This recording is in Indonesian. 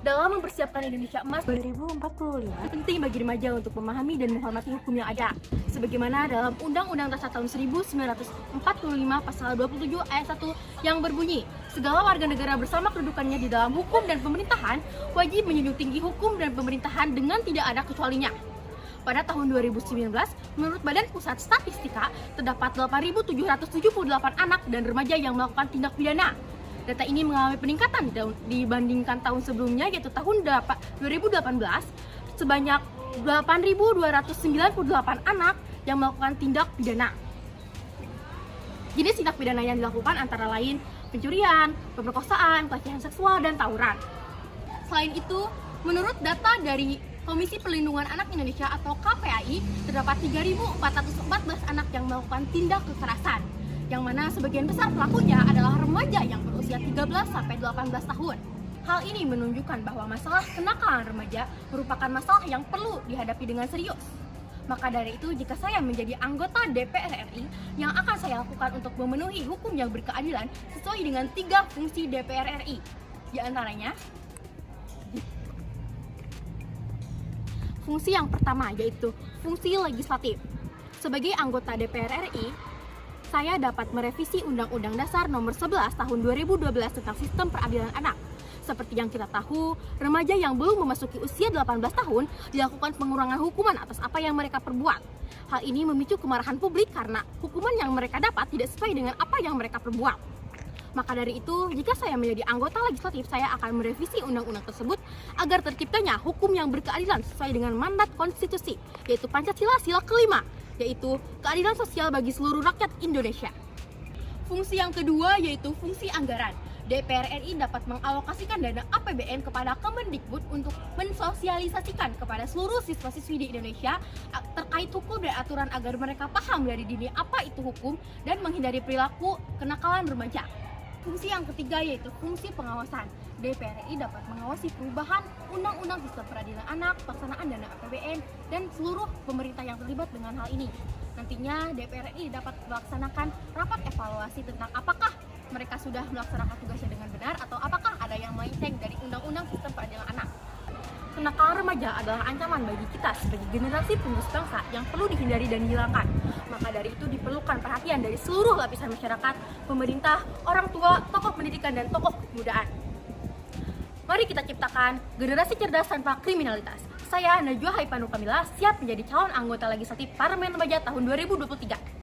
dalam mempersiapkan Indonesia Emas 2045. penting bagi remaja untuk memahami dan menghormati hukum yang ada, sebagaimana dalam Undang-Undang Dasar tahun 1945 pasal 27 ayat 1 yang berbunyi, segala warga negara bersama kedudukannya di dalam hukum dan pemerintahan wajib menjunjung tinggi hukum dan pemerintahan dengan tidak ada kecualinya. Pada tahun 2019, menurut Badan Pusat Statistika, terdapat 8.778 anak dan remaja yang melakukan tindak pidana. Data ini mengalami peningkatan dibandingkan tahun sebelumnya, yaitu tahun 2018, sebanyak 8.298 anak yang melakukan tindak pidana. Jenis tindak pidana yang dilakukan antara lain pencurian, pemerkosaan, pelecehan seksual, dan tawuran. Selain itu, menurut data dari Komisi Perlindungan Anak Indonesia atau KPAI, terdapat 3.414 anak yang melakukan tindak kekerasan, yang mana sebagian besar pelakunya adalah remaja yang berusia 13-18 tahun. Hal ini menunjukkan bahwa masalah kenakalan remaja merupakan masalah yang perlu dihadapi dengan serius. Maka dari itu, jika saya menjadi anggota DPR RI, yang akan saya lakukan untuk memenuhi hukum yang berkeadilan sesuai dengan 3 fungsi DPR RI. Di antaranya, fungsi yang pertama yaitu fungsi legislatif. Sebagai anggota DPR RI, saya dapat merevisi Undang-Undang Dasar Nomor 11 Tahun 2012 tentang Sistem Peradilan Anak. Seperti yang kita tahu, remaja yang belum memasuki usia 18 tahun dilakukan pengurangan hukuman atas apa yang mereka perbuat. Hal ini memicu kemarahan publik karena hukuman yang mereka dapat tidak sesuai dengan apa yang mereka perbuat. Maka dari itu, jika saya menjadi anggota legislatif, saya akan merevisi undang-undang tersebut agar terciptanya hukum yang berkeadilan sesuai dengan mandat konstitusi, yaitu Pancasila Sila kelima, yaitu keadilan sosial bagi seluruh rakyat Indonesia. Fungsi yang kedua yaitu fungsi anggaran. DPR RI dapat mengalokasikan dana APBN kepada Kemendikbud untuk mensosialisasikan kepada seluruh siswa-siswi di Indonesia terkait hukum dan aturan agar mereka paham dari dini apa itu hukum dan menghindari perilaku kenakalan remaja. Fungsi yang ketiga yaitu fungsi pengawasan. DPR RI dapat mengawasi perubahan Undang-Undang Sistem Peradilan Anak, pelaksanaan dana APBN, dan seluruh pemerintah yang terlibat dengan hal ini. Nantinya DPR RI dapat melaksanakan rapat evaluasi tentang apakah mereka sudah melaksanakan tugasnya dengan benar atau apakah ada yang melenceng dari Undang-Undang Sistem Peradilan Anak. Kenakalan remaja adalah ancaman bagi kita sebagai generasi penerus bangsa yang perlu dihindari dan dihilangkan. Maka dari itu diperlukan perhatian dari seluruh lapisan masyarakat, pemerintah, orang tua, tokoh pendidikan, dan tokoh kepemudaan. Mari kita ciptakan generasi cerdas tanpa kriminalitas. Saya Najwa Haipanu Kamila siap menjadi calon anggota legislatif Parlemen Remaja tahun 2023.